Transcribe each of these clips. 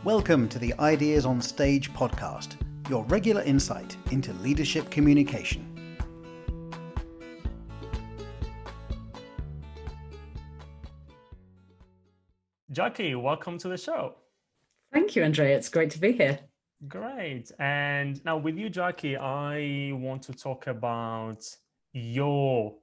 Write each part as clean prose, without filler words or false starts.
Welcome to the Ideas on Stage podcast, your regular insight into leadership communication. Jackie, welcome to the show. Thank you, Andrea. It's great to be here. Great. And now with you, Jackie, I want to talk about your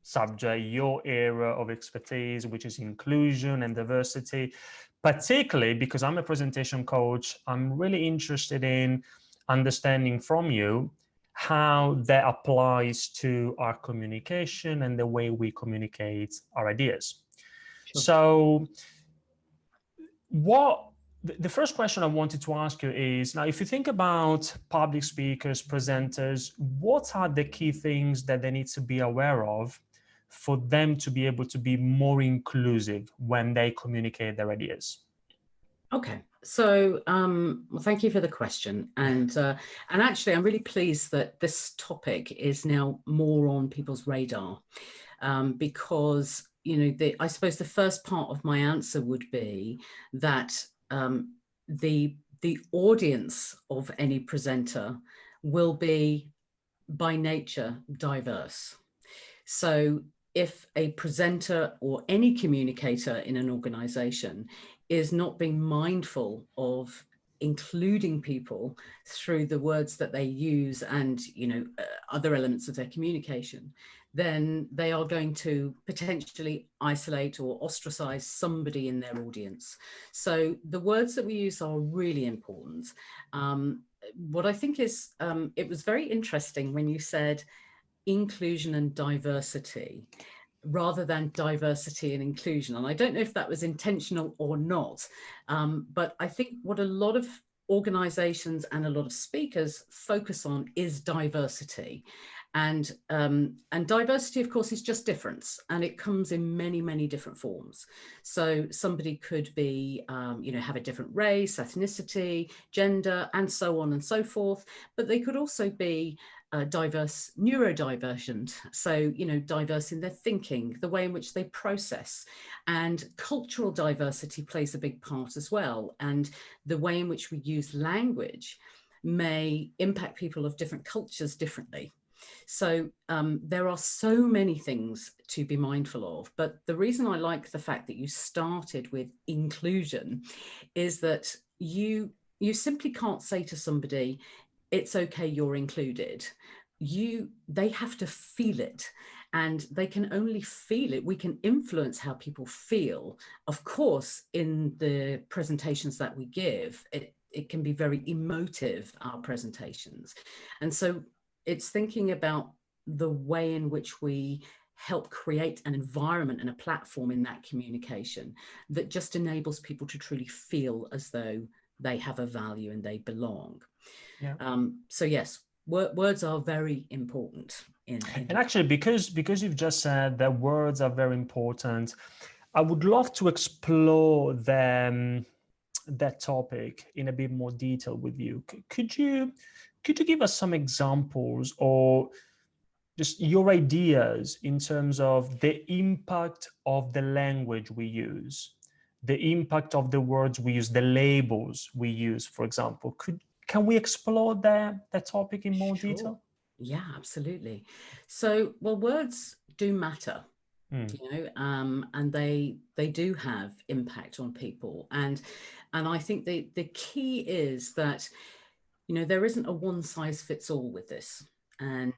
subject, your area of expertise, which is inclusion and diversity, particularly because I'm a presentation coach. I'm really interested in understanding from you how that applies to our communication and the way we communicate our ideas. Sure. So the first question I wanted to ask you is, now, if you think about public speakers, presenters, what are the key things that they need to be aware of for them to be able to be more inclusive when they communicate their ideas? Okay, so well, thank you for the question, and actually, I'm really pleased that this topic is now more on people's radar, because I suppose the first part of my answer would be that the audience of any presenter will be by nature diverse. So if a presenter or any communicator in an organization is not being mindful of including people through the words that they use and other elements of their communication, then they are going to potentially isolate or ostracize somebody in their audience. So the words that we use are really important. What I think is, it was very interesting when you said inclusion and diversity rather than diversity and inclusion. And I don't know if that was intentional or not, but I think what a lot of organizations and a lot of speakers focus on is diversity. And diversity, of course, is just difference, and it comes in many, many different forms. So somebody could be, have a different race, ethnicity, gender, and so on and so forth. But they could also be diverse, neurodivergent, so diverse in their thinking, the way in which they process, and cultural diversity plays a big part as well. And the way in which we use language may impact people of different cultures differently. So there are so many things to be mindful of. But the reason I like the fact that you started with inclusion is that you simply can't say to somebody, it's okay, you're included. They have to feel it, and they can only feel it. We can influence how people feel. Of course, in the presentations that we give, it can be very emotive, our presentations. And so it's thinking about the way in which we help create an environment and a platform in that communication that just enables people to truly feel as though they have a value and they belong. Yeah. So yes, words are very important. And actually, because you've just said that words are very important, I would love to explore that topic in a bit more detail with you. Could you give us some examples or just your ideas in terms of the impact of the language we use, the impact of the words we use, the labels we use, for example? Can we explore that topic in more detail? Yeah, absolutely. So, well, words do matter, and they do have impact on people. And I think the key is that, there isn't a one size fits all with this. And,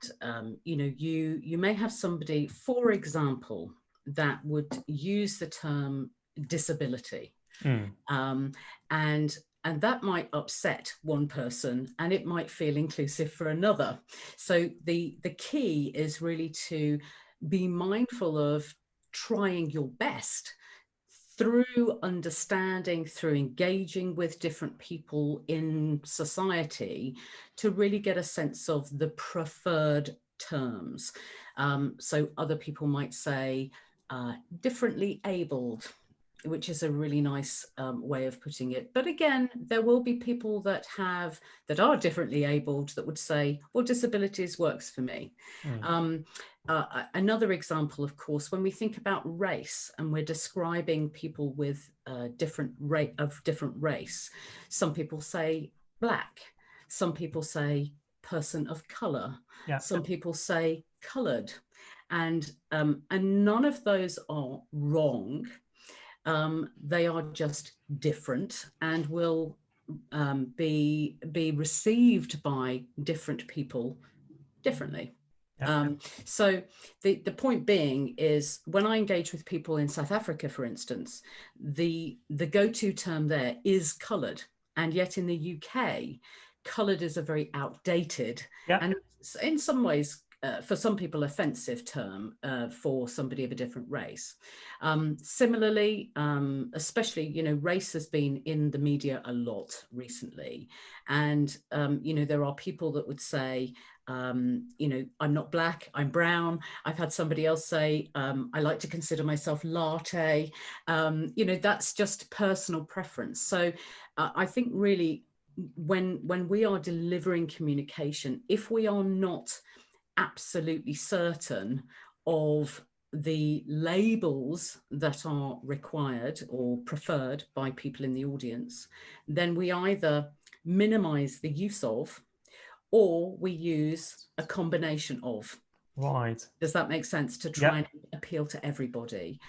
you may have somebody, for example, that would use the term disability. And that might upset one person, and it might feel inclusive for another. So the key is really to be mindful of trying your best through understanding, through engaging with different people in society, to really get a sense of the preferred terms. So other people might say differently abled, which is a really nice way of putting it. But again, there will be people that are differently abled that would say, well, disabilities works for me. Another example, of course, when we think about race and we're describing people with different race, some people say black, some people say person of color, some people say colored, and none of those are wrong. They are just different and will be received by different people differently. So the point being is, when I engage with people in South Africa, for instance, the go-to term there is coloured, and yet in the UK, coloured is a very outdated and in some ways, for some people, offensive term for somebody of a different race. Similarly, especially, race has been in the media a lot recently, and there are people that would say, I'm not black, I'm brown. I've had somebody else say, I like to consider myself latte. That's just personal preference. So I think really when we are delivering communication, if we are not absolutely certain of the labels that are required or preferred by people in the audience, then we either minimize the use of, or we use a combination of. Right. Does that make sense? To try and appeal to everybody.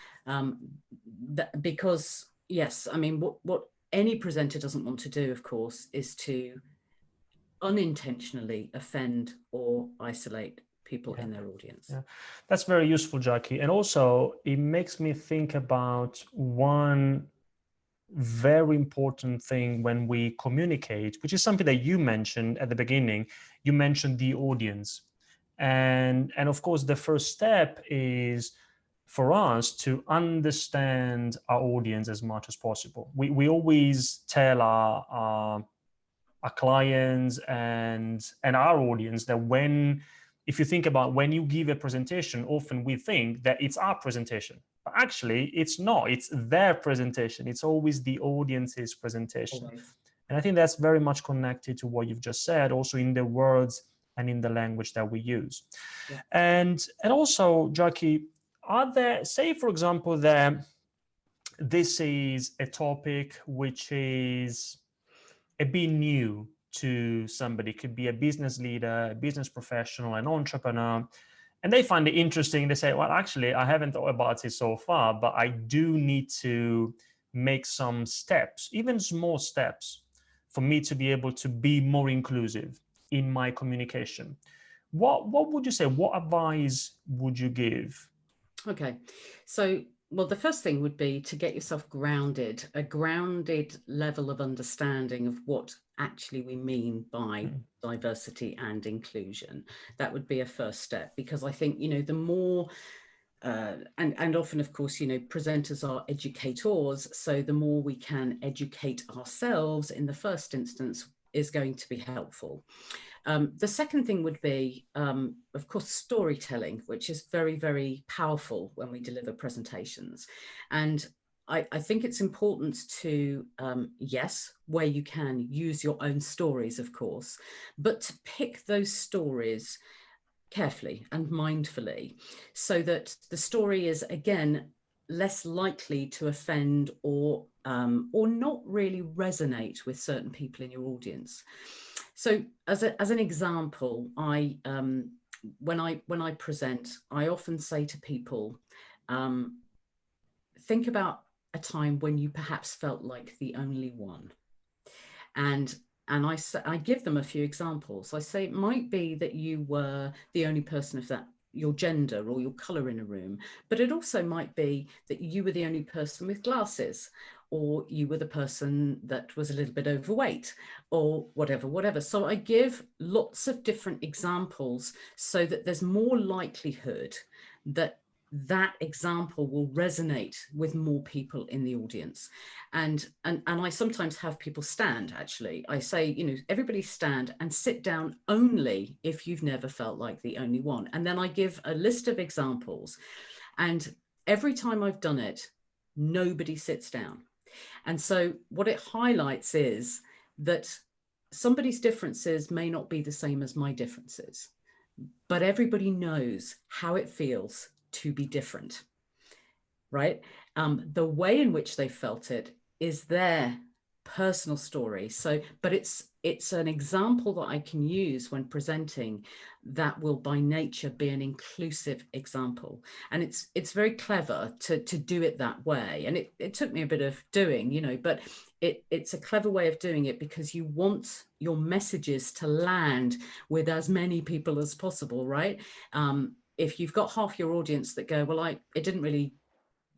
Because, yes, I mean, what any presenter doesn't want to do, of course, is to unintentionally offend or isolate people in their audience. That's very useful, Jackie. And also, it makes me think about one very important thing when we communicate, which is something that you mentioned at the beginning. You mentioned the audience, and of course the first step is for us to understand our audience as much as possible. We always tell our clients and our audience that if you think about when you give a presentation, often we think that it's our presentation. But actually, it's not. It's their presentation. It's always the audience's presentation. Always. And I think that's very much connected to what you've just said, also in the words and in the language that we use. Yeah. And also, Jackie, are there, say, for example, that this is a topic which is a bit new to somebody, could be a business leader, a business professional, an entrepreneur, and they find it interesting. They say, well, actually, I haven't thought about it so far, but I do need to make some steps, even small steps, for me to be able to be more inclusive in my communication. What would you say? What advice would you give? Okay, so, well, the first thing would be to get yourself grounded, a grounded level of understanding of what actually we mean by diversity and inclusion. That would be a first step, because I think, the more, and often, of course, presenters are educators, so the more we can educate ourselves in the first instance is going to be helpful. The second thing would be, of course, storytelling, which is very, very powerful when we deliver presentations. And I think it's important to, yes, where you can, use your own stories, of course, but to pick those stories carefully and mindfully, so that the story is, again, less likely to offend or not really resonate with certain people in your audience. So as an example, when I present, I often say to people, think about a time when you perhaps felt like the only one. And I give them a few examples. I say it might be that you were the only person of your gender or your color in a room, but it also might be that you were the only person with glasses, or you were the person that was a little bit overweight, or whatever. So I give lots of different examples so that there's more likelihood that example will resonate with more people in the audience. And I sometimes have people stand, actually. I say, everybody stand and sit down only if you've never felt like the only one. And then I give a list of examples. And every time I've done it, Nobody sits down. And so what it highlights is that somebody's differences may not be the same as my differences, but everybody knows how it feels to be different, right? The way in which they felt it is their personal story. So, but it's an example that I can use when presenting that will by nature be an inclusive example. And it's very clever to do it that way. And it took me a bit of doing, but it's a clever way of doing it because you want your messages to land with as many people as possible, right? If you've got half your audience that go, well, it didn't really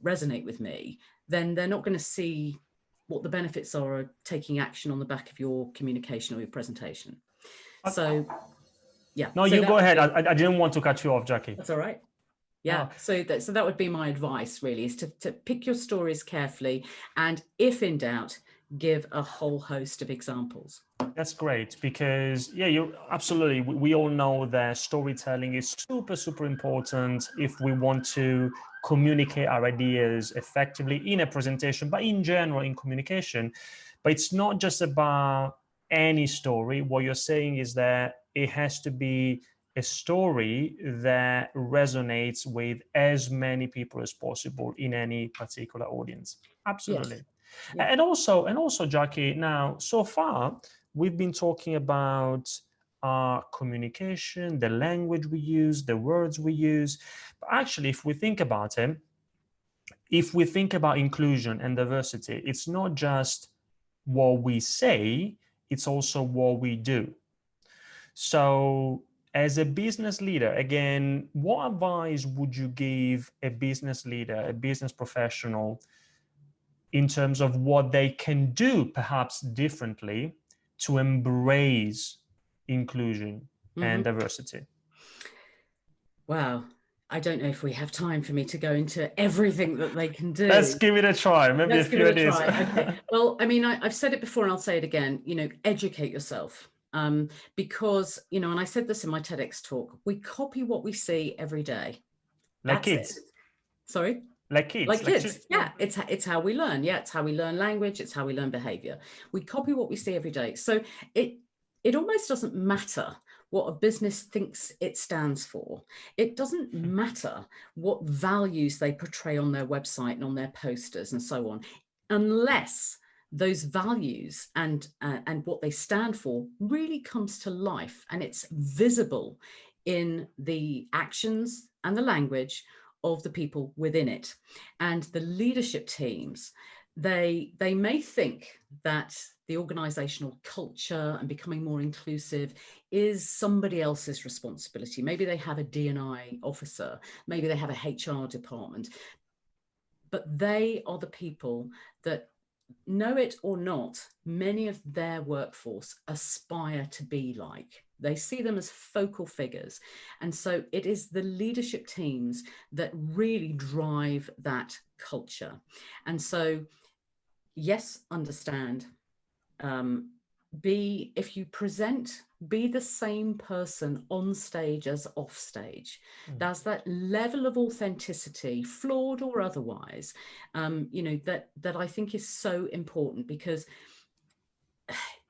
resonate with me, then they're not going to see what the benefits are of taking action on the back of your communication or your presentation. So, yeah. No, so you go ahead. I didn't want to cut you off, Jackie. That's all right. Yeah. So that would be my advice, really, is to pick your stories carefully, and if in doubt, give a whole host of examples. That's great because, yeah, you're absolutely. We all know that storytelling is super, super important if we want to communicate our ideas effectively in a presentation, but in general in communication. But it's not just about any story. What you're saying is that it has to be a story that resonates with as many people as possible in any particular audience. Absolutely. Yes. Yeah. And also, Jackie, now, so far, we've been talking about our communication, the language we use, the words we use. But actually, if we think about it, if we think about inclusion and diversity, it's not just what we say, it's also what we do. So as a business leader, again, what advice would you give a business leader, a business professional, in terms of what they can do perhaps differently to embrace inclusion and diversity? Wow. I don't know if we have time for me to go into everything that they can do. Let's give it a try. Maybe Let's a few ideas. Okay. Well, I mean, I've said it before and I'll say it again, educate yourself. Because, and I said this in my TEDx talk, we copy what we see every day. Like kids. Sorry? Like kids. Like kids. Yeah. It's how we learn. Yeah. It's how we learn language. It's how we learn behavior. We copy what we see every day. So it almost doesn't matter what a business thinks it stands for. It doesn't matter what values they portray on their website and on their posters and so on, unless those values and what they stand for really comes to life and it's visible in the actions and the language of the people within it. And the leadership teams, they may think that the organizational culture and becoming more inclusive is somebody else's responsibility. Maybe they have a D&I officer, maybe they have a HR department, but they are the people that, know it or not, many of their workforce aspire to be like. They see them as focal figures. And so it is the leadership teams that really drive that culture. And so, yes, understand. If you present, be the same person on stage as off stage. There's that level of authenticity, flawed or otherwise, that I think is so important, because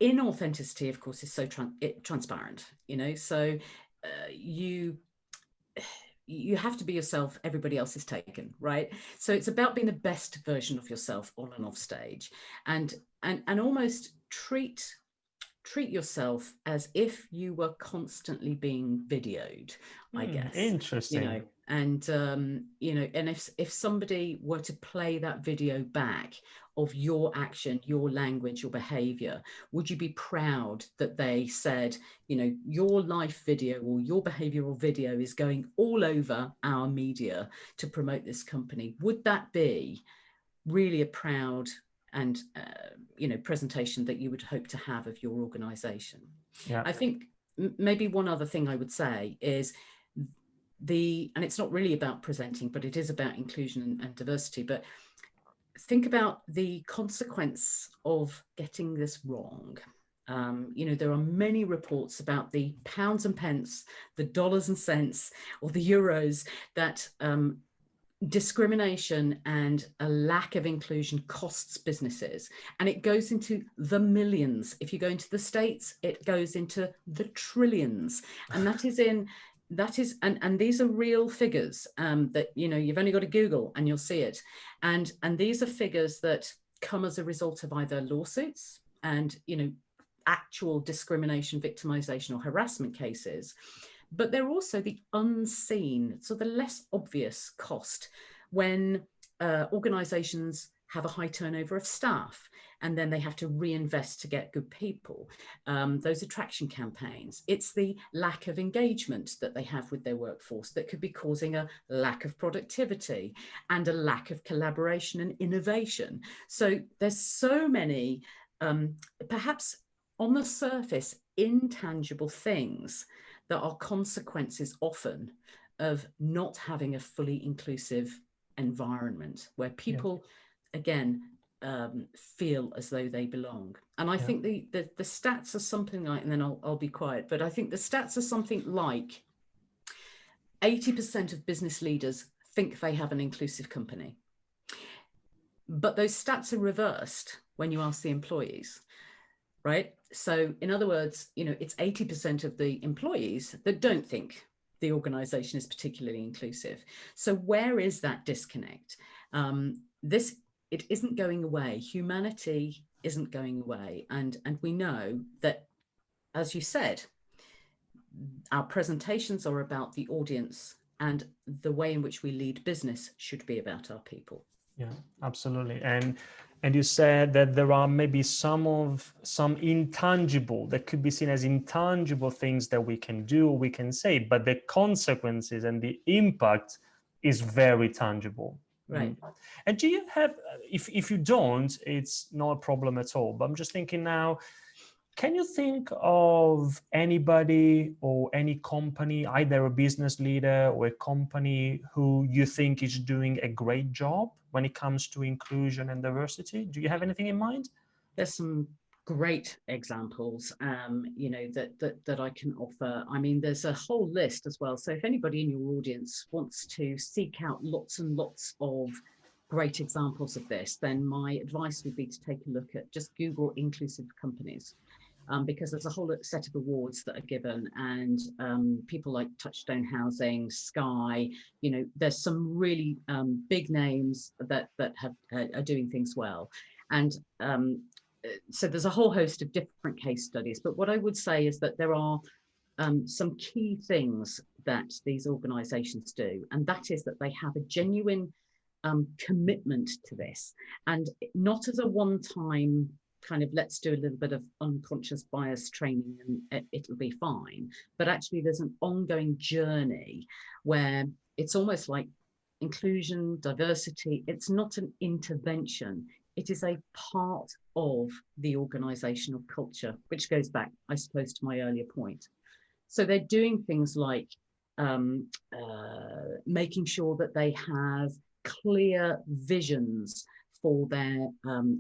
inauthenticity, of course, is so transparent, so you have to be yourself, everybody else is taken, right? So it's about being the best version of yourself on and off stage, and almost treat yourself as if you were constantly being videoed, I guess. Interesting. And and if somebody were to play that video back of your action, your language, your behavior, would you be proud that they said, your life video or your behavioral video is going all over our media to promote this company? Would that be really a proud and presentation that you would hope to have of your organization? Yeah. I think maybe one other thing I would say is and it's not really about presenting, but it is about inclusion and diversity, but think about the consequence of getting this wrong. There are many reports about the pounds and pence, the dollars and cents, or the euros that discrimination and a lack of inclusion costs businesses, and it goes into the millions. If you go into the States, it goes into the trillions, and and these are real figures that, you know, you've only got to Google and you'll see it. And these are figures that come as a result of either lawsuits and, you know, actual discrimination, victimization, or harassment cases. But they're also the unseen, so the less obvious cost when organizations have a high turnover of staff and then they have to reinvest to get good people. Those attraction campaigns, it's the lack of engagement that they have with their workforce that could be causing a lack of productivity and a lack of collaboration and innovation. So there's so many, perhaps on the surface, intangible things that are consequences often of not having a fully inclusive environment where people, again, feel as though they belong. And I think the stats are something like, and then I'll be quiet, but I think the stats are something like 80% of business leaders think they have an inclusive company. But those stats are reversed when you ask the employees, right? So in other words, you know, it's 80% of the employees that don't think the organization is particularly inclusive. So where is that disconnect? It isn't going away. Humanity isn't going away. And we know that, as you said, our presentations are about the audience, and the way in which we lead business should be about our people. Yeah, absolutely. And you said that there are maybe some intangible, that could be seen as intangible things that we can do, we can say, but the consequences and the impact is very tangible. Right. And do you have, if you don't, it's not a problem at all. But I'm just thinking now, can you think of anybody or any company, either a business leader or a company, who you think is doing a great job when it comes to inclusion and diversity? Do you have anything in mind? There's some great examples, you know, that I can offer. I mean, there's a whole list as well. So if anybody in your audience wants to seek out lots and lots of great examples of this, then my advice would be to take a look at, just Google inclusive companies. Because there's a whole set of awards that are given, and people like Touchstone Housing, Sky, you know, there's some really big names that are doing things well. And so there's a whole host of different case studies. But what I would say is that there are some key things that these organizations do, and that is that they have a genuine commitment to this, and not as a one-time kind of, let's do a little bit of unconscious bias training and it'll be fine. But actually there's an ongoing journey where it's almost like inclusion, diversity, it's not an intervention. It is a part of the organizational culture, which goes back, I suppose, to my earlier point. So they're doing things like making sure that they have clear visions for their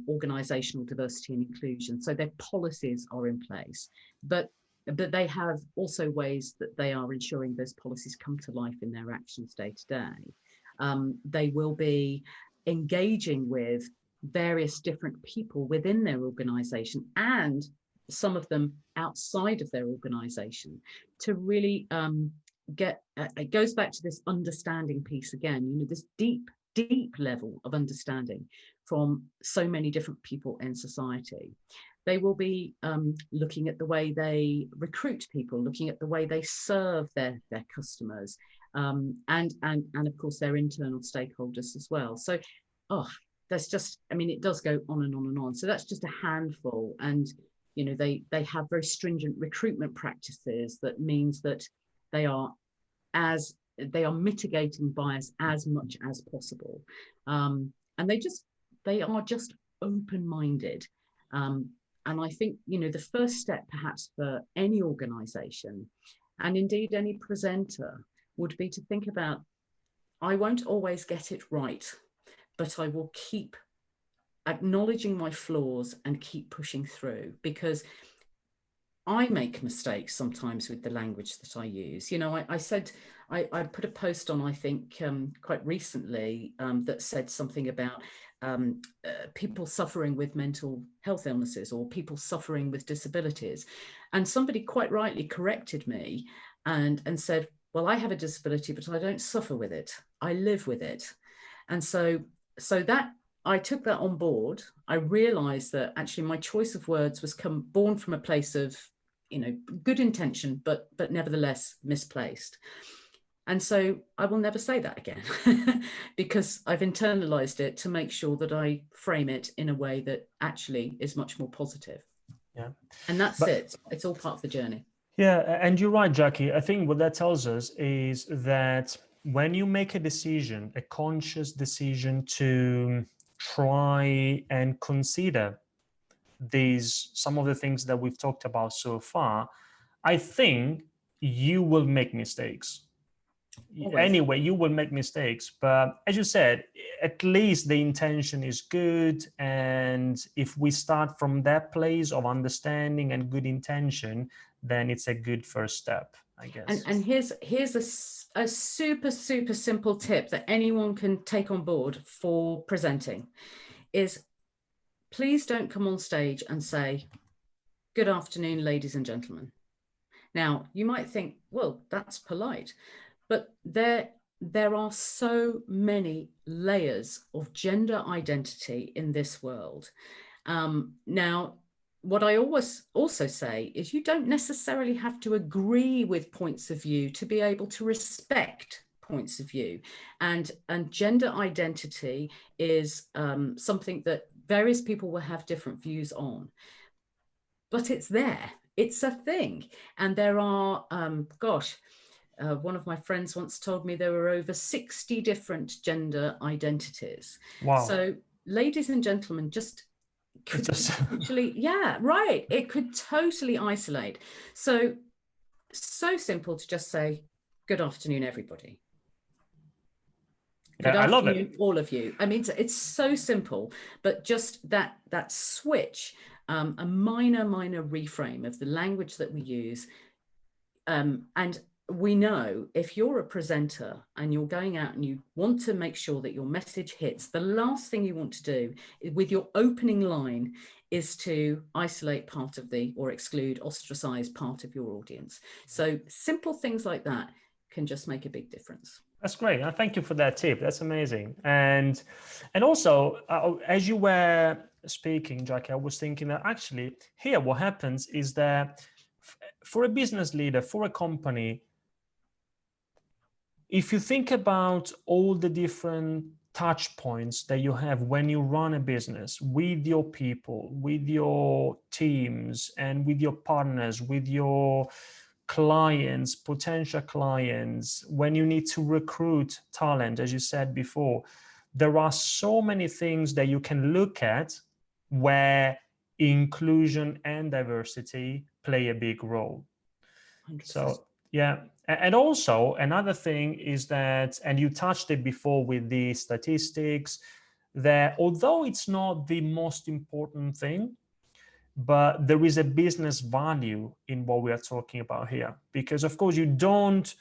organizational diversity and inclusion. So their policies are in place, but they have also ways that they are ensuring those policies come to life in their actions day to day. They will be engaging with various different people within their organization, and some of them outside of their organization, to really it goes back to this understanding piece again, you know, this deep level of understanding from so many different people in society. They will be looking at the way they recruit people, looking at the way they serve their customers, and of course their internal stakeholders as well. So, there's just, I mean, it does go on and on and on. So that's just a handful. And, you know, they have very stringent recruitment practices. That means that they are mitigating bias as much as possible. And they are just open-minded. And I think, you know, the first step perhaps for any organization, and indeed any presenter, would be to think about, I won't always get it right, but I will keep acknowledging my flaws and keep pushing through, because I make mistakes sometimes with the language that I use. You know, I said, I put a post on, I think, quite recently that said something about people suffering with mental health illnesses or people suffering with disabilities. And somebody quite rightly corrected me and said, well, I have a disability, but I don't suffer with it. I live with it. And so that I took that on board. I realized that actually my choice of words was born from a place of, you know, good intention, but nevertheless misplaced. And so I will never say that again because I've internalized it to make sure that I frame it in a way that actually is much more positive. Yeah. And that's it. It's all part of the journey. Yeah, and you're right, Jackie. I think what that tells us is that when you make a decision, a conscious decision to try and consider some of the things that we've talked about so far, I think you will make mistakes. Always. Anyway, you will make mistakes, but as you said, at least the intention is good. And if we start from that place of understanding and good intention, then it's a good first step, I guess. And here's a super simple tip that anyone can take on board for presenting is, please don't come on stage and say, good afternoon, ladies and gentlemen. Now, you might think, well, that's polite, but there are so many layers of gender identity in this world. Now, what I always also say is you don't necessarily have to agree with points of view to be able to respect points of view. And gender identity is something that various people will have different views on. But it's there. It's a thing. And there are, one of my friends once told me there were over 60 different gender identities. Wow. So ladies and gentlemen, just could actually, yeah, right. It could totally isolate. So simple to just say, good afternoon, everybody. Good I love afternoon, it. all of you. I mean, it's so simple, but just that switch, a minor reframe of the language that we use. And we know if you're a presenter and you're going out and you want to make sure that your message hits, the last thing you want to do with your opening line is to isolate part of or exclude, ostracize part of your audience. So simple things like that can just make a big difference. That's great. Thank you for that tip. That's amazing. And also, as you were speaking, Jackie, I was thinking that actually here what happens is that for a business leader, for a company, if you think about all the different touch points that you have when you run a business with your people, with your teams, and with your partners, with your clients, potential clients, when you need to recruit talent, as you said before, there are so many things that you can look at where inclusion and diversity play a big role. 100%. So, yeah. And also another thing is that, and you touched it before with the statistics, that although it's not the most important thing, but there is a business value in what we are talking about here, because of course you don't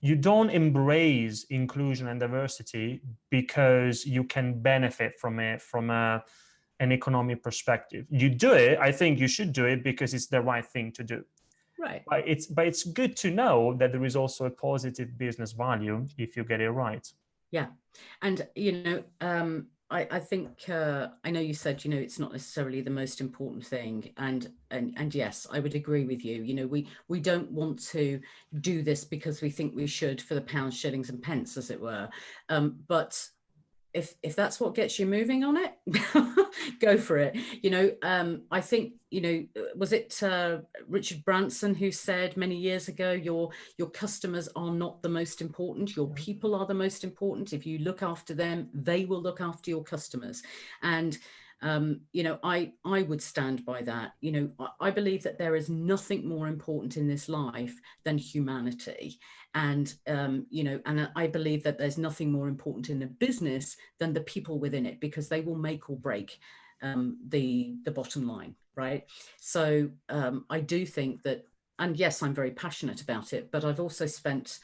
embrace inclusion and diversity because you can benefit from it from an economic perspective. You do it, I think you should do it because it's the right thing to do. Right. But it's good to know that there is also a positive business value if you get it right. Yeah. And, you know, I think, I know you said, you know, it's not necessarily the most important thing. And yes, I would agree with you. You know, we don't want to do this because we think we should for the pounds, shillings and pence, as it were. But if that's what gets you moving on it, go for it. You know, I think, you know, was it Richard Branson who said many years ago, your customers are not the most important, your people are the most important. If you look after them, they will look after your customers. And you know, I would stand by that. You know, I believe that there is nothing more important in this life than humanity. And, you know, and I believe that there's nothing more important in a business than the people within it, because they will make or break the bottom line, right? So I do think that, and yes, I'm very passionate about it, but I've also spent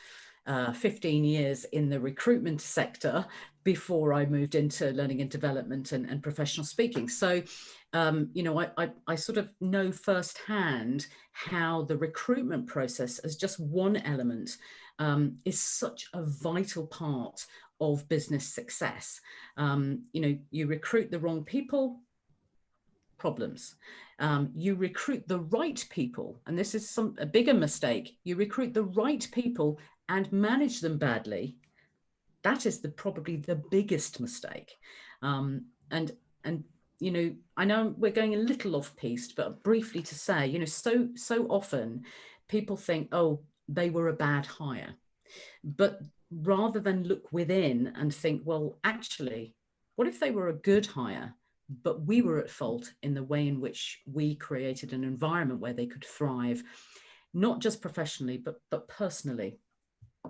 15 years in the recruitment sector before I moved into learning and development and professional speaking. So, you know, I sort of know firsthand how the recruitment process, as just one element, is such a vital part of business success. You know, you recruit the wrong people, problems. You recruit the right people, and this is a bigger mistake. You recruit the right people and manage them badly. That is probably the biggest mistake. And you know, I know we're going a little off piste, but briefly to say, you know, so often people think, oh, they were a bad hire, but rather than look within and think, well, actually, what if they were a good hire, but we were at fault in the way in which we created an environment where they could thrive, not just professionally, but personally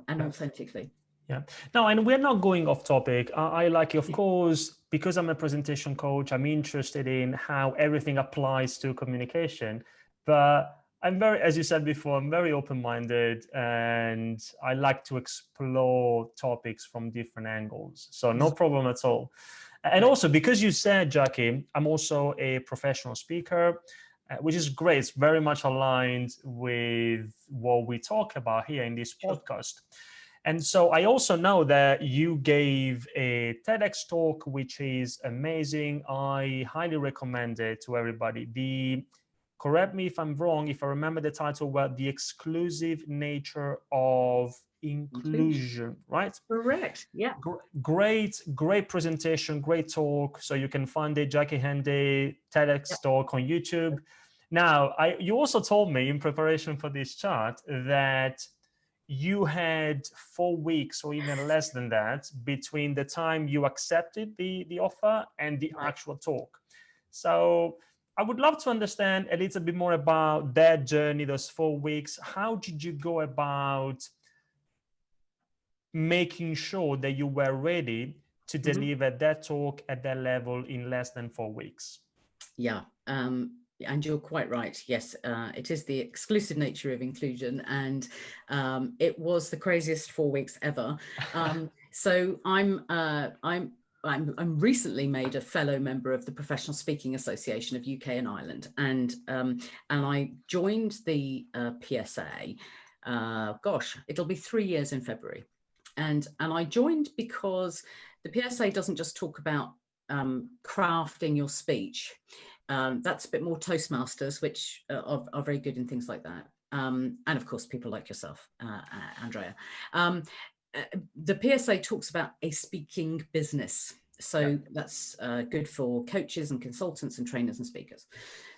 and authentically. Yeah. No, and we're not going off topic. I like, of course, because I'm a presentation coach, I'm interested in how everything applies to communication. But I'm very, as you said before, I'm very open-minded, and I like to explore topics from different angles. So no problem at all. And also, because you said, Jackie, I'm also a professional speaker, which is great. It's very much aligned with what we talk about here in this podcast. And so I also know that you gave a TEDx talk, which is amazing. I highly recommend it to everybody. Correct me if I'm wrong, if I remember the title well, The Exclusive Nature of Inclusion, right? Correct. Yeah. Great presentation, great talk. So you can find it, Jackie Hendy, TEDx talk on YouTube. Now, you also told me in preparation for this chat that you had 4 weeks or even less than that between the time you accepted the offer and the actual talk. So I would love to understand a little bit more about that journey, those 4 weeks. How did you go about making sure that you were ready to deliver that talk at that level in less than 4 weeks? Yeah. And you're quite right. Yes, it is the exclusive nature of inclusion, and it was the craziest 4 weeks ever. So I'm recently made a fellow member of the Professional Speaking Association of UK and Ireland, and I joined the PSA. Gosh, it'll be 3 years in February, and I joined because the PSA doesn't just talk about crafting your speech. That's a bit more Toastmasters, which are very good in things like that. And of course, people like yourself, Andrea. The PSA talks about a speaking business. So that's good for coaches and consultants and trainers and speakers.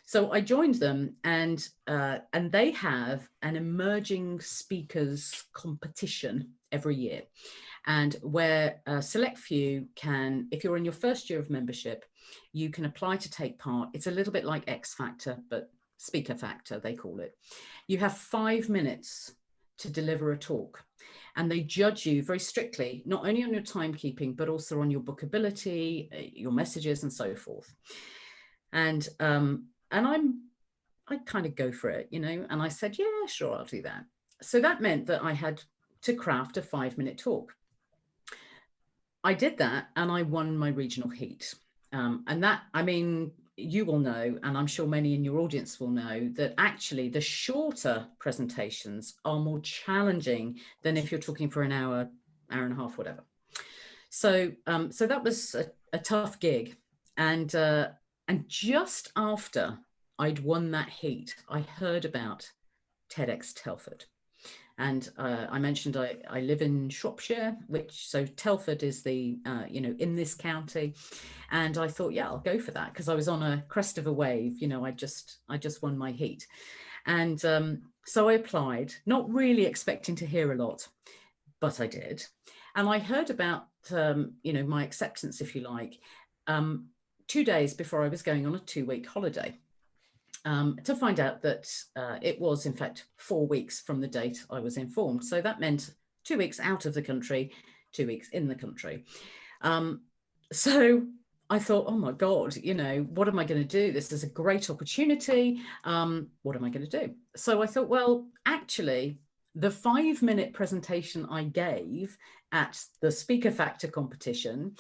So I joined them, and they have an emerging speakers competition every year. And where a select few can, if you're in your first year of membership, you can apply to take part. It's a little bit like X Factor, but Speaker Factor, they call it. You have 5 minutes to deliver a talk, and they judge you very strictly, not only on your timekeeping, but also on your bookability, your messages, and so forth. And I kind of go for it, you know, and I said, yeah, sure, I'll do that. So that meant that I had to craft a 5-minute talk. I did that, and I won my regional heat. And that, I mean, you will know, and I'm sure many in your audience will know, that actually the shorter presentations are more challenging than if you're talking for an hour, hour and a half, whatever. So that was a tough gig. And just after I'd won that heat, I heard about TEDx Telford. And I mentioned I live in Shropshire, so Telford is the, you know, in this county. And I thought, yeah, I'll go for that, because I was on a crest of a wave. You know, I just won my heat. And so I applied, not really expecting to hear a lot, but I did. And I heard about, you know, my acceptance, if you like, 2 days before I was going on a 2-week holiday. To find out that it was, in fact, 4 weeks from the date I was informed. So that meant 2 weeks out of the country, 2 weeks in the country. So I thought, oh my God, what am I going to do? This is a great opportunity. What am I going to do? So I thought, well, actually, the 5-minute presentation I gave at the Speaker Factor competition,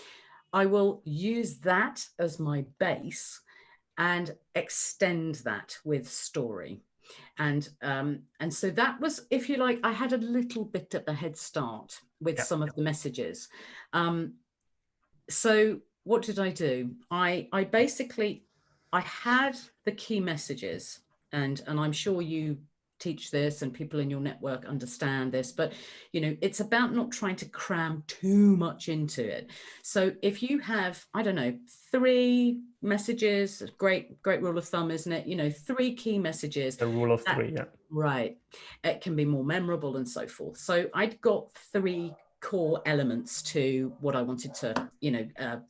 I will use that as my base and extend that with story. And so that was, if you like, I had a little bit of a head start with some of the messages. So what did I do? I basically, I had the key messages, and I'm sure you teach this and people in your network understand this, but it's about not trying to cram too much into it. So if you have, I don't know, 3 messages, great rule of thumb, isn't it? 3 key messages. The rule of 3, yeah. Right. It can be more memorable and so forth. So I'd got 3 core elements to what I wanted to,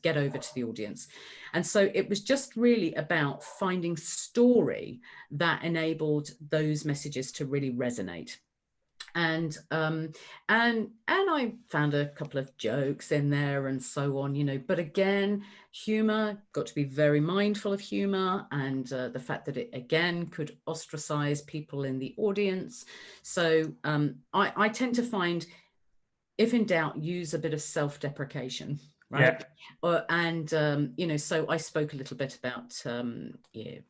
get over to the audience. And so it was just really about finding story that enabled those messages to really resonate. And I found a couple of jokes in there and so on, but again, humor, got to be very mindful of humor and the fact that it again could ostracize people in the audience. So I tend to find, if in doubt, use a bit of self-deprecation, right? Yeah. So I spoke a little bit about,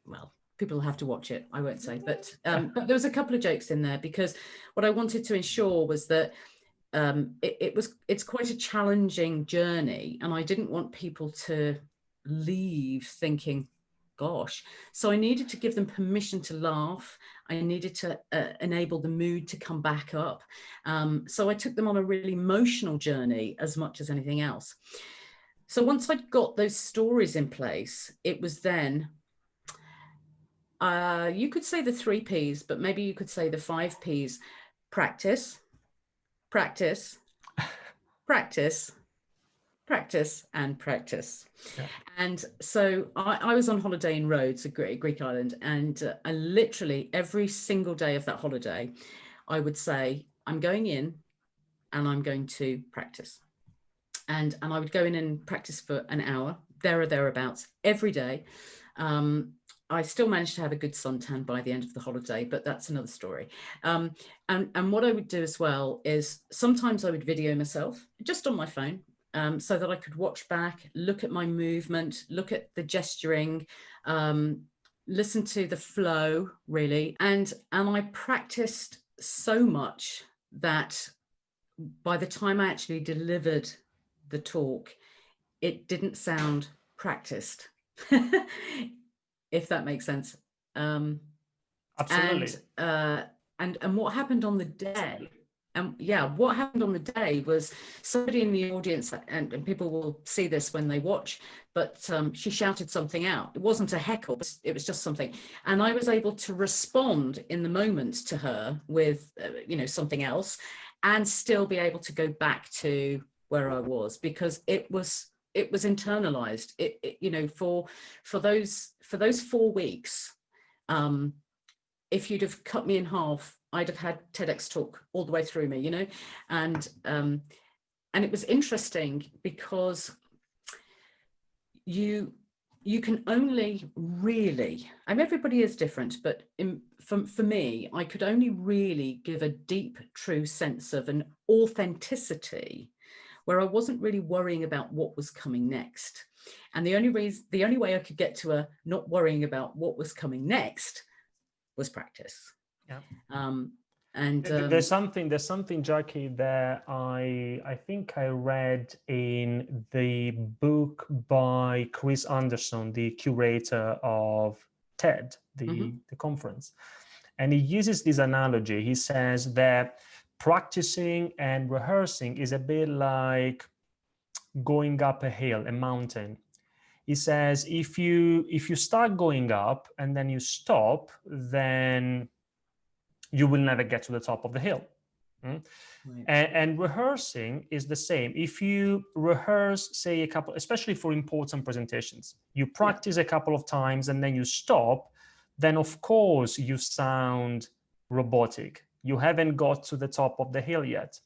well, people have to watch it, I won't say, but there was a couple of jokes in there because what I wanted to ensure was that it's quite a challenging journey, and I didn't want people to leave thinking, gosh. So I needed to give them permission to laugh. I needed to enable the mood to come back up. So I took them on a really emotional journey as much as anything else. So once I'd got those stories in place, it was then, you could say the 3 Ps, but maybe you could say the 5 Ps: practice, practice, practice, practice, and practice. Yeah. And so I was on holiday in Rhodes, a Greek island, and I literally every single day of that holiday, I would say, I'm going in and I'm going to practice. And I would go in and practice for an hour, there or thereabouts, every day. I still managed to have a good suntan by the end of the holiday, but that's another story. And what I would do as well is sometimes I would video myself just on my phone, so that I could watch back, look at my movement, look at the gesturing, listen to the flow, really. And I practiced so much that by the time I actually delivered the talk, it didn't sound practiced, if that makes sense. Absolutely. And what happened on the day, what happened on the day was somebody in the audience, and people will see this when they watch, but she shouted something out. It wasn't a heckle, it was just something. And I was able to respond in the moment to her with, something else, and still be able to go back to where I was, because it was internalized. For those 4 weeks, if you'd have cut me in half, I'd have had TEDx talk all the way through me, and it was interesting because you can only really, everybody is different, but for me, I could only really give a deep, true sense of an authenticity where I wasn't really worrying about what was coming next. And the only way I could get to a not worrying about what was coming next was practice. Yeah. And there's something, Jackie, that I think I read in the book by Chris Anderson, the curator of TED, the conference. And he uses this analogy. He says that practicing and rehearsing is a bit like going up a hill, a mountain. He says if you start going up and then you stop, then you will never get to the top of the hill. Right. And rehearsing is the same. If you rehearse, say, a couple, especially for important presentations, you practice a couple of times and then you stop, then of course you sound robotic. You haven't got to the top of the hill yet.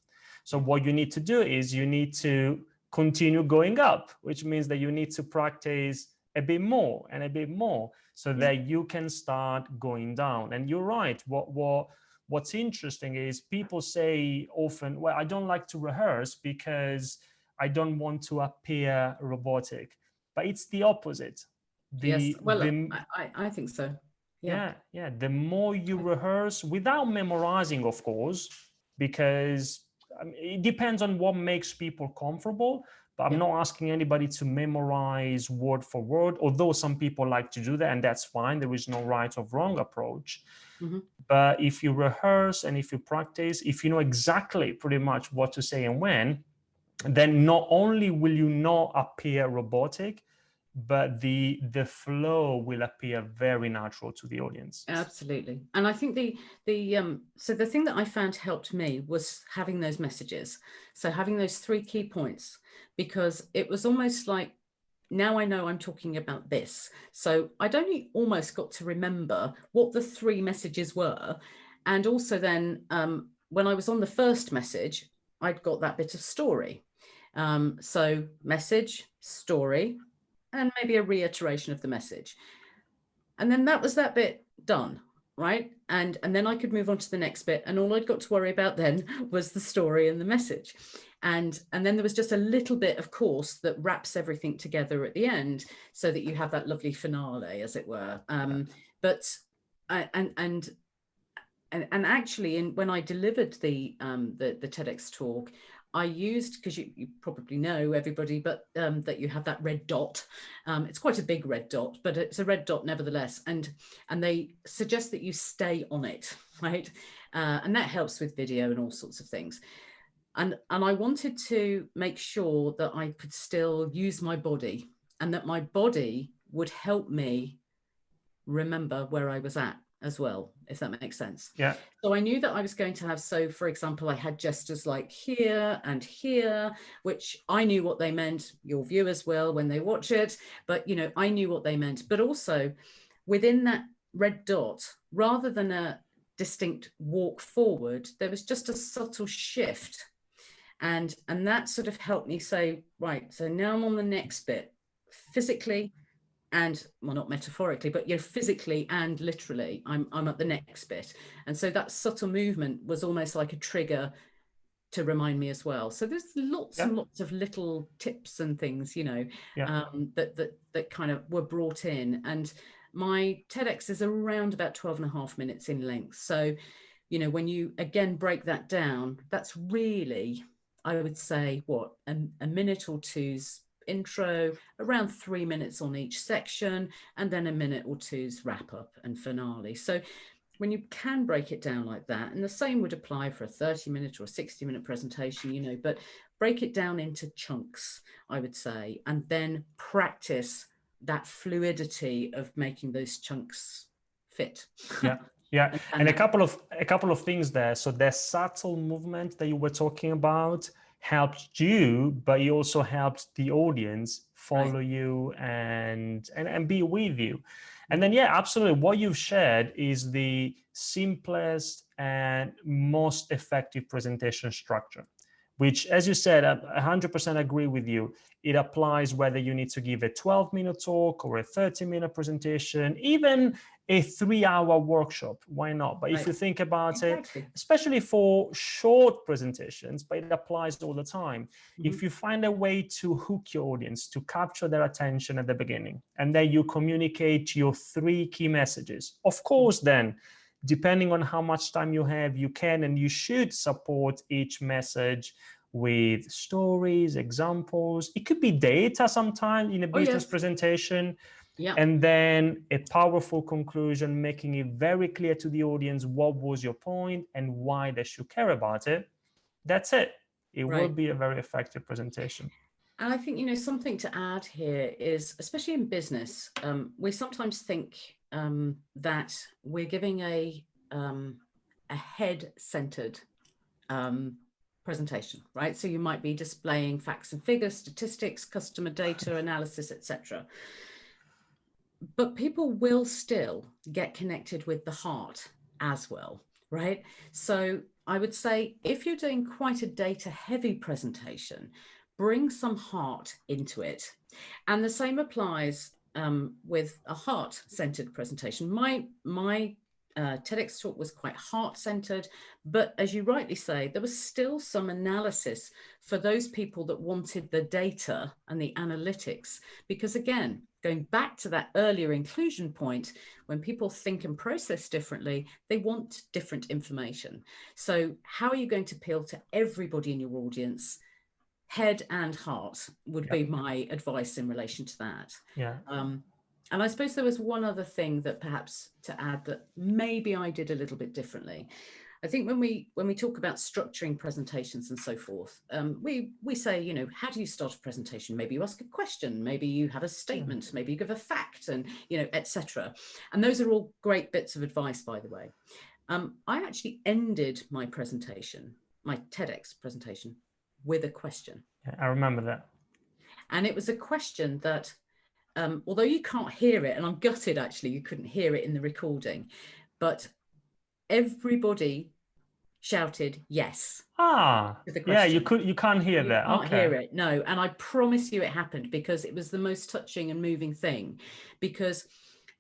So what you need to do is you need to continue going up, which means that you need to practice a bit more and a bit more so that you can start going down. And you're right. What's interesting is people say often, well, I don't like to rehearse because I don't want to appear robotic. But it's the opposite. Yes, well, I think so. Yeah. The more you rehearse, without memorizing, of course, because it depends on what makes people comfortable. But I'm not asking anybody to memorize word for word, although some people like to do that, and that's fine. There is no right or wrong approach. But if you rehearse and if you practice, if you know exactly pretty much what to say and when, then not only will you not appear robotic, but the flow will appear very natural to the audience. Absolutely. And I think so the thing that I found helped me was having those messages. So having those 3 key points, because it was almost like, now I know I'm talking about this. So I'd only almost got to remember what the 3 messages were. And also then when I was on the first message, I'd got that bit of story. So message, story, and maybe a reiteration of the message. And then that was that bit done, right? And then I could move on to the next bit. And all I'd got to worry about then was the story and the message. And then there was just a little bit, of course, that wraps everything together at the end so that you have that lovely finale, as it were. But actually, when I delivered the TEDx talk, I used, because you probably know, everybody, but that you have that red dot. It's quite a big red dot, but it's a red dot nevertheless. And they suggest that you stay on it, right? And that helps with video and all sorts of things. And I wanted to make sure that I could still use my body and that my body would help me remember where I was at as well, if that makes sense. Yeah. So I knew that I was going to have, so for example, I had gestures like here and here, which I knew what they meant. Your viewers will when they watch it, but I knew what they meant. But also within that red dot, rather than a distinct walk forward, there was just a subtle shift. And that sort of helped me say, right, so now I'm on the next bit, physically and, well, not metaphorically, but physically and literally, I'm at the next bit. And so that subtle movement was almost like a trigger to remind me as well. So there's lots and lots of little tips and things, that kind of were brought in. And my TEDx is around about 12.5 minutes in length. So, when you again break that down, that's really, I would say, what, a minute or two's intro, around 3 minutes on each section, and then a minute or two's wrap up and finale. So when you can break it down like that, and the same would apply for a 30-minute or a 60-minute presentation, but break it down into chunks, I would say, and then practice that fluidity of making those chunks fit. Yeah. And a couple of things there. So the subtle movement that you were talking about helped you, but it also helped the audience follow you and be with you. And then, absolutely. What you've shared is the simplest and most effective presentation structure, which, as you said, I 100% agree with you. It applies whether you need to give a 12-minute talk or a 30-minute presentation, even a 3-hour workshop. Why not? But if you think about it, especially for short presentations, but it applies all the time. If you find a way to hook your audience, to capture their attention at the beginning, and then you communicate your 3 key messages, of course, then, depending on how much time you have, you can and you should support each message with stories, examples. It could be data sometime in a business presentation. Yeah. And then a powerful conclusion, making it very clear to the audience what was your point and why they should care about it. That's it. It will be a very effective presentation. And I think, something to add here is, especially in business, we sometimes think that we're giving a head-centered presentation, right? So you might be displaying facts and figures, statistics, customer data analysis, etc. But people will still get connected with the heart as well, right? So I would say if you're doing quite a data-heavy presentation, bring some heart into it. And the same applies with a heart-centered presentation. My TEDx talk was quite heart-centered, but as you rightly say, there was still some analysis for those people that wanted the data and the analytics, because again, going back to that earlier inclusion point, when people think and process differently, they want different information. So how are you going to appeal to everybody in your audience? Head and heart would be my advice in relation to that. And I suppose there was one other thing that perhaps to add that maybe I did a little bit differently. I think when we talk about structuring presentations and so forth, we say, you know, how do you start a presentation? Maybe you ask a question, maybe you have a statement, maybe you give a fact, and, you know, etc. And those are all great bits of advice, by the way. I actually ended my presentation, my TEDx presentation, with a question. Yeah, I remember that. And it was a question that, although you can't hear it, and I'm gutted actually you couldn't hear it in the recording, but everybody shouted yes. Yeah, you can't hear that. You can't hear it, no. And I promise you it happened, because it was the most touching and moving thing. Because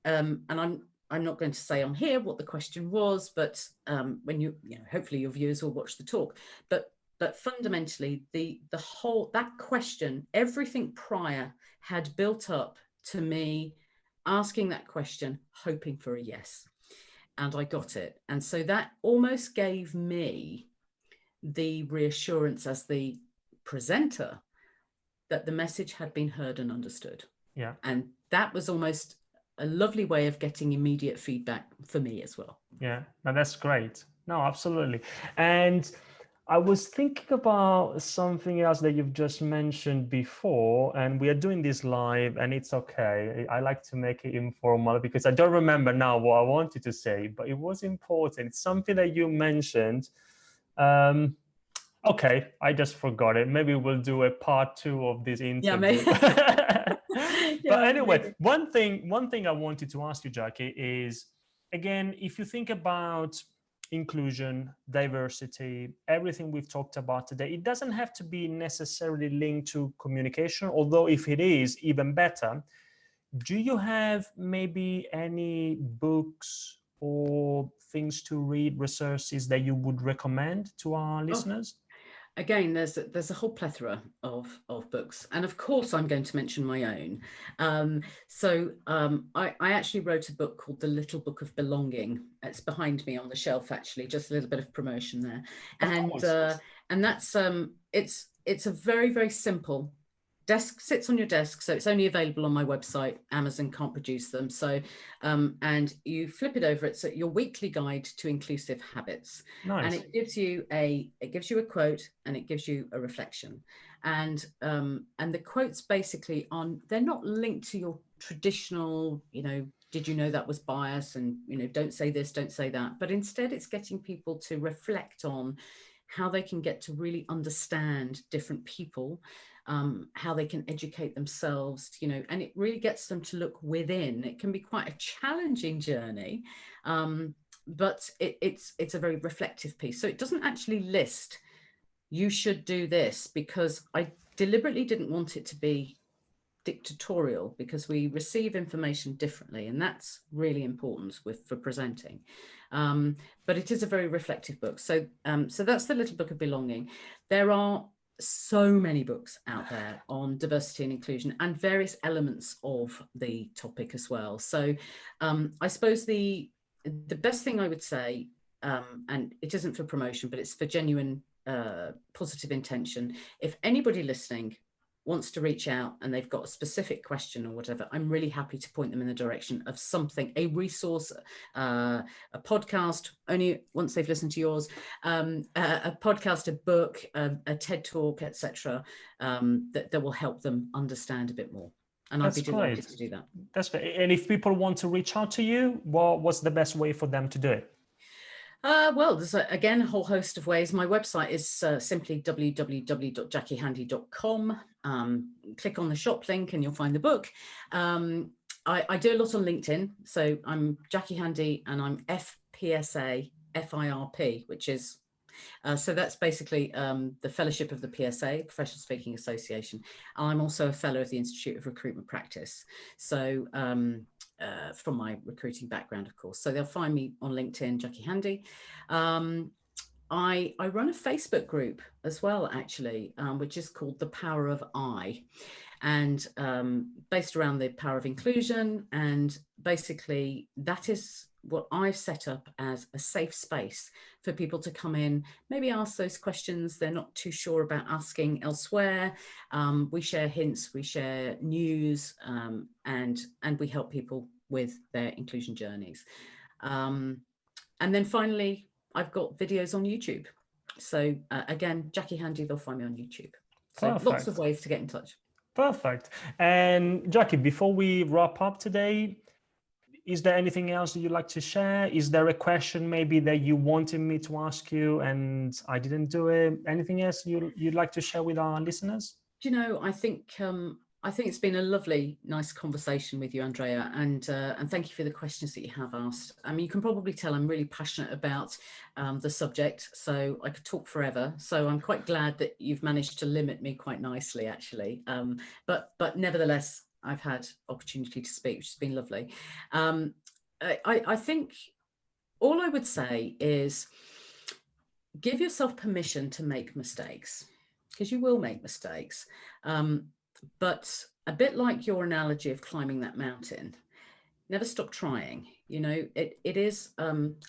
and I'm not going to say on here what the question was, but when you know, hopefully your viewers will watch the talk, but fundamentally that question, everything prior had built up to me asking that question, hoping for a yes. And I got it. And so that almost gave me the reassurance as the presenter that the message had been heard and understood. Yeah. And that was almost a lovely way of getting immediate feedback for me as well. Yeah, no, that's great. No, absolutely. And I was thinking about something else that you've just mentioned before, and we are doing this live, and it's okay. I like to make it informal because I don't remember now what I wanted to say, but it was important. It's something that you mentioned. Okay, I just forgot it. Maybe we'll do a part 2 of this interview. But anyway, maybe. One thing I wanted to ask you, Jackie, is, again, if you think about inclusion, diversity, everything we've talked about today, it doesn't have to be necessarily linked to communication, although if it is, even better. Do you have maybe any books or things to read, resources that you would recommend to our listeners? Again, there's a whole plethora of books, and of course I'm going to mention my own. I actually wrote a book called The Little Book of Belonging. It's behind me on the shelf, actually, just a little bit of promotion there. And that's it's a very, very simple sits on your desk, so it's only available on my website. Amazon can't produce them, so and you flip it over. It's your weekly guide to inclusive habits. Nice. And it gives you a quote, and it gives you a reflection, and the quotes basically they're not linked to your traditional, you know, did you know that was bias, and, you know, don't say this, don't say that, but instead it's getting people to reflect on how they can get to really understand different people, how they can educate themselves, you know, and it really gets them to look within. It can be quite a challenging journey, but it's a very reflective piece. So it doesn't actually list, you should do this, because I deliberately didn't want it to be dictatorial, because we receive information differently, and that's really important for presenting. But it is a very reflective book. So that's The Little Book of Belonging. There are so many books out there on diversity and inclusion and various elements of the topic as well. So I suppose the best thing I would say, and it isn't for promotion, but it's for genuine positive intention. If anybody listening wants to reach out and they've got a specific question or whatever, I'm really happy to point them in the direction of something, a resource, a podcast, only once they've listened to yours, a podcast, a book, a TED talk, etc., that will help them understand a bit more. And I'd be delighted to do that. That's great. And if people want to reach out to you, what's the best way for them to do it? Well, there's again a whole host of ways. My website is simply www.jackiehandy.com. Click on the shop link and you'll find the book. I do a lot on LinkedIn. So I'm Jackie Handy, and I'm FPSA FIRP, which is So that's basically the fellowship of the PSA, Professional Speaking Association. I'm also a fellow of the Institute of Recruitment Practice. So from my recruiting background, of course. So they'll find me on LinkedIn, Jackie Handy. I run a Facebook group as well, actually, which is called The Power of I, and based around the power of inclusion. And basically that is what I've set up as a safe space for people to come in, maybe ask those questions they're not too sure about asking elsewhere. We share hints, we share news, and we help people with their inclusion journeys. And then finally, I've got videos on YouTube. So again, Jackie Handy, they'll find me on YouTube. So Perfect. Lots of ways to get in touch. Perfect. And Jackie, before we wrap up today, is there anything else that you'd like to share? Is there a question maybe that you wanted me to ask you and I didn't do it? Anything else you'd like to share with our listeners? Do you know, I think it's been a lovely, nice conversation with you, Andrea, and thank you for the questions that you have asked. I mean, you can probably tell I'm really passionate about the subject, so I could talk forever. So I'm quite glad that you've managed to limit me quite nicely, actually. But nevertheless, I've had opportunity to speak, which has been lovely. I think all I would say is give yourself permission to make mistakes, because you will make mistakes. But a bit like your analogy of climbing that mountain, never stop trying. You know, it is,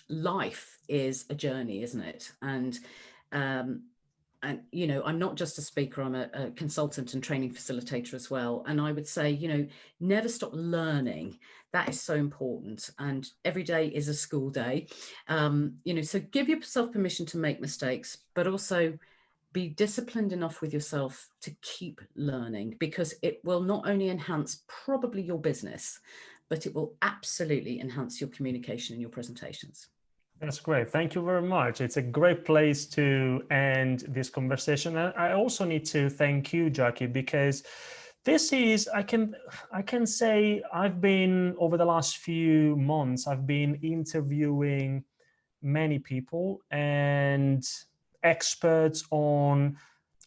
life is a journey, isn't it? And, you know, I'm not just a speaker, I'm a consultant and training facilitator as well. And I would say, you know, never stop learning. That is so important. And every day is a school day. You know, so give yourself permission to make mistakes, but also be disciplined enough with yourself to keep learning, because it will not only enhance probably your business, but it will absolutely enhance your communication and your presentations. That's great. Thank you very much. It's a great place to end this conversation. And I also need to thank you, Jackie, because this is, I can say I've been, over the last few months, I've been interviewing many people and experts on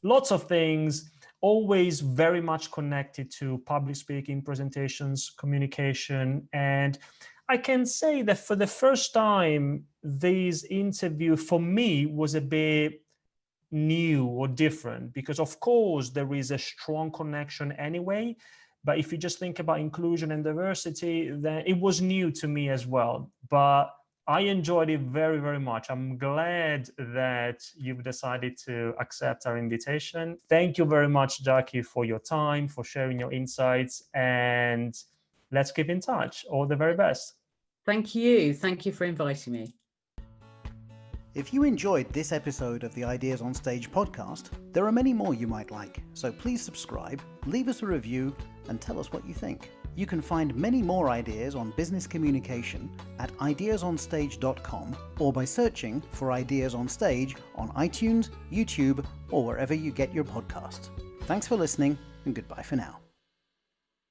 lots of things, always very much connected to public speaking, presentations, communication. And I can say that for the first time, this interview for me was a bit new or different, because of course there is a strong connection anyway. But if you just think about inclusion and diversity, then it was new to me as well. But I enjoyed it very, very much. I'm glad that you've decided to accept our invitation. Thank you very much, Jackie, for your time, for sharing your insights, and let's keep in touch. All the very best. Thank you. Thank you for inviting me. If you enjoyed this episode of the Ideas on Stage podcast, there are many more you might like. So please subscribe, leave us a review, and tell us what you think. You can find many more ideas on business communication at ideasonstage.com or by searching for Ideas on Stage on iTunes, YouTube, or wherever you get your podcasts. Thanks for listening, and goodbye for now.